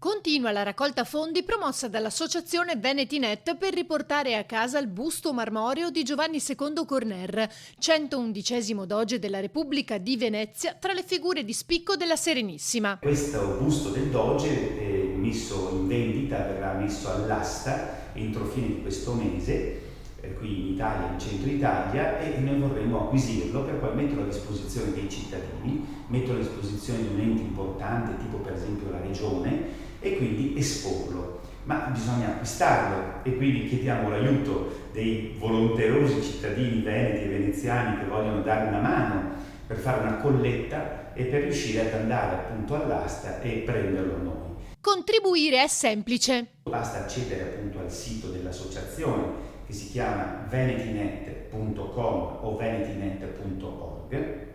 Continua la raccolta fondi promossa dall'associazione VenetiNet per riportare a casa il busto marmoreo di Giovanni II Corner, 111° Doge della Repubblica di Venezia, tra le figure di spicco della Serenissima. Questo busto del Doge è messo in vendita, verrà messo all'asta entro fine di questo mese, qui in Italia, in centro Italia, e noi vorremmo acquisirlo per poi metterlo a disposizione dei cittadini, metterlo a disposizione di un ente importante, tipo per esempio la Regione, e quindi esporlo. Ma bisogna acquistarlo e quindi chiediamo l'aiuto dei volonterosi cittadini veneti e veneziani che vogliono dare una mano per fare una colletta e per riuscire ad andare appunto all'asta e prenderlo noi. Contribuire è semplice. Basta accedere appunto al sito dell'associazione che si chiama venetinet.com o venetinet.org.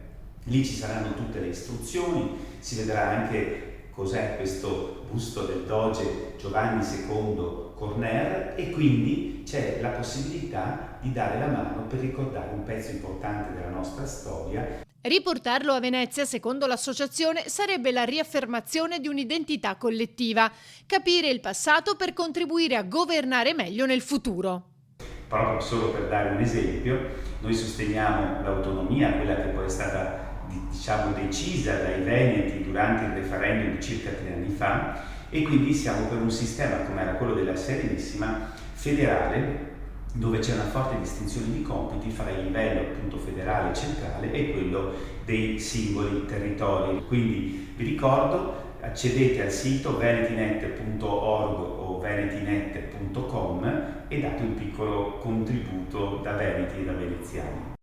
Lì ci saranno tutte le istruzioni, si vedrà anche cos'è questo busto del Doge Giovanni II Corner e quindi c'è la possibilità di dare la mano per ricordare un pezzo importante della nostra storia. Riportarlo a Venezia, secondo l'associazione, sarebbe la riaffermazione di un'identità collettiva, capire il passato per contribuire a governare meglio nel futuro. Proprio solo per dare un esempio, noi sosteniamo l'autonomia, quella che poi è stata decisa dai veneti durante il referendum di circa 3 anni fa, e quindi siamo per un sistema come era quello della Serenissima, federale, dove c'è una forte distinzione di compiti fra il livello appunto federale e centrale e quello dei singoli territori. Quindi vi ricordo, accedete al sito venetinet.org o venetinet.com e date un piccolo contributo da veneti e da veneziani.